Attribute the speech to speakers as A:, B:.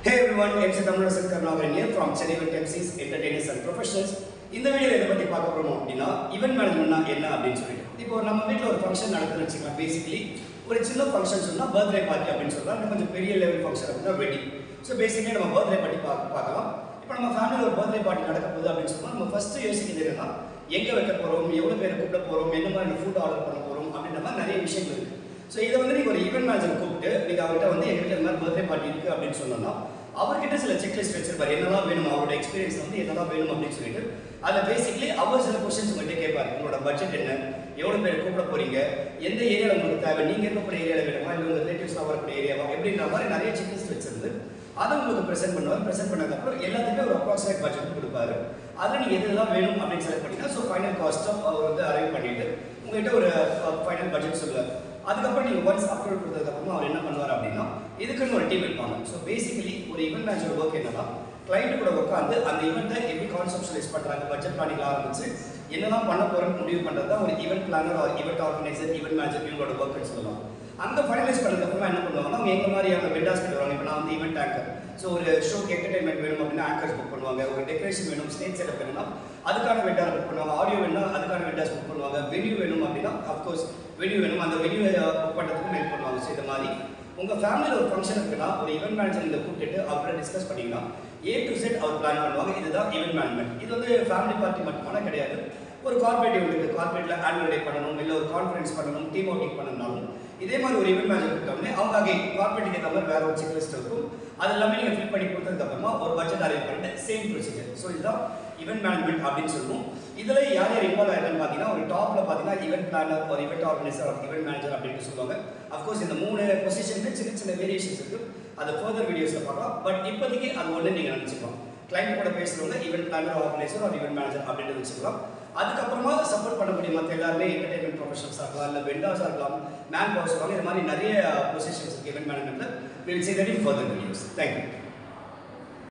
A: Hey everyone, MC Tamarasan Karnavaran here from Chennai Event MCs, Entertainers and Professionals. இந்த வீடியோல எதை பத்தி பார்க்க போறோம் அப்படினா ஈவென்ட் மேனேஜ்மென்ட்னா என்ன அப்படினு சொல்லிட்டு. இப்போ நம்ம வீட்ல ஒரு ஃபங்க்ஷன் நடக்குதுன்னு வெச்சுக்கலாம். பேசிக்கலி ஒரு சின்ன ஃபங்க்ஷன் சொன்னா பர்த்டே பார்ட்டி அப்படினு சொல்றாங்க. கொஞ்சம் பெரிய லெவல் ஃபங்க்ஷன் அப்படினா வெட்டிங். சோ பேசிக்கலி நம்ம பர்த்டே பார்ட்டி பார்க்கலாம். இப்போ நம்ம ஃபேமிலில ஒரு பர்த்டே பார்ட்டி நடக்க போகுது அப்படினு சொன்னா நம்ம ஃபர்ஸ்ட் யோசிக்கிறது என்னன்னா எங்க வைக்க போறோம், எவ்வளவு பேர் கூப்பிட போறோம், என்ன மாதிரி ஃபுட் ஆர்டர் பண்ண போறோம் அப்படின்ற மாதிரி நிறைய விஷயங்கள் இருக்கு. சோ இத வந்து நீங்க ஒரு ஈவென்ட் மேனேஜர் கூப்பிட்டு நீங்க அவர்கிட்ட வந்து எங்க வீட்ல இந்த மாதிரி பர்த்டே பார்ட்டி இருக்கு அப்படினு சொன்னோம்னா அவர்கிட்ட சில செக்லிஸ்ட் வச்சிருப்பாரு. என்னெல்லாம் வேணும், அவரோட எக்ஸ்பீரியன்ஸ் வந்து என்னெல்லாம் வேணும் அப்படின்னு சொல்லிட்டு அதில் பேசிக்கலி அவர் சில கொஸ்டின்ஸ் உங்கள்கிட்ட கேட்பாரு. உங்களோட பட்ஜெட் என்ன, எவ்வளோ பேர் கூப்பிட போறீங்க, எந்த ஏரியாவில் உங்களுக்கு தேவை, நீங்கள் இருக்கக்கூடிய ஏரியாவில் வேணுமா இல்லை உங்கள் ரிலேட்டிவ்ஸ்லாம் வரக்கூடிய ஏரியாவா எப்படின்ற மாதிரி நிறைய செக்லிஸ்ட் வச்சிருந்து அதை உங்களுக்கு ப்ரெசென்ட் பண்ணுவார். ப்ரெசென்ட் பண்ணதுக்கப்புறம் எல்லாத்துக்குமே ஒரு அப்ராக்சிமேட் பட்ஜெட் கொடுப்பாரு. அதில் நீங்கள் எதெல்லாம் வேணும் அப்படின்னு செலக்ட் பண்ணிங்கன்னா ஸோ ஃபைனல் காஸ்ட்டும் அவர் வந்து அரைவ் பண்ணிட்டு உங்கள்கிட்ட ஒரு ஃபைனல் பட்ஜெட் சொல்லுவார். அதுக்கப்புறம் நீங்கள் ஒன்ஸ் அப்ரூவல் கொடுத்ததுக்கப்புறமா அவர் என்ன பண்ணுவார் அப்படின்னா இதுக்குன்னு ஒரு டீம் இருப்பாங்க. ஸோ பேசிக்கலி ஒரு ஈவென்ட் மேனேஜர் ஒர்க் என்னன்னா கிளைண்ட் கூட உட்காந்து அந்த ஈவெண்ட்டை எப்படி கான்செப்ஷனலைஸ் பண்ணுறாங்க, பட்ஜெட் பிளானிங் ஆரம்பிச்சு என்னெல்லாம் பண்ண போகிறோன்னு முடிவு பண்ணுறது தான் ஒரு ஈவெண்ட் பிளானர் ஒரு ஈவெண்ட் ஆர்கனைசர் ஈவெண்ட் மேனேஜர் இவங்களோட ஒர்க்குன்னு சொல்லலாம். அங்கே ஃபைனலைஸ் பண்ணதுக்கப்புறமா என்ன பண்ணுவாங்கன்னா அவங்க எங்கள் மாதிரியான வெண்டாஸ் வருவாங்க. இப்போ நான் வந்து ஈவெண்ட் ஆங்கர், ஸோ ஒரு ஷோக்கு என்டர்டைன்மெண்ட் வேணும் அப்படின்னா ஆங்கர்ஸ் புக் பண்ணுவாங்க. ஒரு டெக்கரேஷன் வேணும், ஸ்டேஜ் செட்டப் வேணும்னா அதுக்கான வெண்டார் புக் பண்ணுவாங்க. ஆடியோ வேணும்னா அதுக்கான வெண்டாஸ் புக் பண்ணுவாங்க. வென்யூ வேணும் அப்படின்னா அஃப்கோர்ஸ் வென்யூ வேணும், அந்த வென்யூ புக் பண்ணுறதுக்கும் ஹெல்ப் பண்ணுவாங்க. ஸோ இது மாதிரி உங்கள் ஃபேமிலியில் ஒரு ஃபங்க்ஷன் இருக்குன்னா ஒரு ஈவெண்ட் மேனேஜர் இதை கூப்பிட்டு அப்புறம் டிஸ்கஸ் பண்ணிங்கன்னா A to Z அவர் பிளான் பண்ணுவாங்க. இதுதான் ஈவெண்ட் மேனேஜ்மெண்ட். இது வந்து ஃபேமிலி பார்ட்டி மட்டுமான கிடையாது. ஒரு கார்பரேட் ஈவெண்ட், கார்பரேட்ல ஆனுவல் டே பண்ணணும், இல்லை ஒரு கான்ஃபரன்ஸ் பண்ணணும், டீம் அவுட்டிங் பண்ணணும்னாலும் இதே மாதிரி ஒரு ஈவெண்ட் மேனேஜர் கொடுத்தோடனே அவங்க அங்கே கார்பரேட்டுக்கு ஏற்ற மாதிரி வேற ஒரு செக்லிஸ்ட் இருக்கும். அது எல்லாமே நீங்கள் ஃபில் பண்ணி கொடுத்ததுக்கப்புறமா ஒரு பட்ஜெட் அரேஞ்ச் பண்ணிட்டு சேம் ப்ரொசீஜர். ஸோ இதுதான் ஈவெண்ட் மேனேஜ்மெண்ட் அப்படின்னு சொல்லுவோம். இதில் யார் யார் இன்வால்வ் ஆகிருக்கான்னு பார்த்தீங்கன்னா ஒரு டாப்பில் பார்த்தீங்கன்னா ஈவெண்ட் பிளானர், ஒரு ஈவெண்ட் ஆர்கனைசர், ஒரு ஈவெண்ட் மேனேஜர் அப்படின்னு சொல்லுவாங்க. அஃப்கோர்ஸ் இந்த 3 பொசிஷனுக்கு சின்ன சின்ன வேரியேஷன்ஸ் இருக்குது. அதை ஃபர்தர் வீடியோஸில் பார்க்கலாம். பட் இப்போதைக்கு அது ஒன்று நீங்கள் நினச்சிக்கலாம். கிளைண்ட் கூட பேசுகிறவங்க ஈவெண்ட் பிளானர், ஆர்கனைசர், ஒரு ஈவெண்ட் மேனேஜர் அப்படின்னு வச்சுக்கலாம். அதுக்கப்புறமா சப்போர்ட் பண்ணக்கூடிய மற்ற எல்லாருமே என்டர்டைன்மெண்ட் ப்ரொஃபஷனல்ஸாக இருக்கலாம், இல்லை வெண்டாஸாக இருக்கலாம், மேன் பவர்ஸ் இருக்கலாம். இது மாதிரி நிறைய பொசிஷன்ஸ் இருக்குது ஈவெண்ட் மேனேஜ்மெண்ட்டில். Will see that in further videos. Thank you.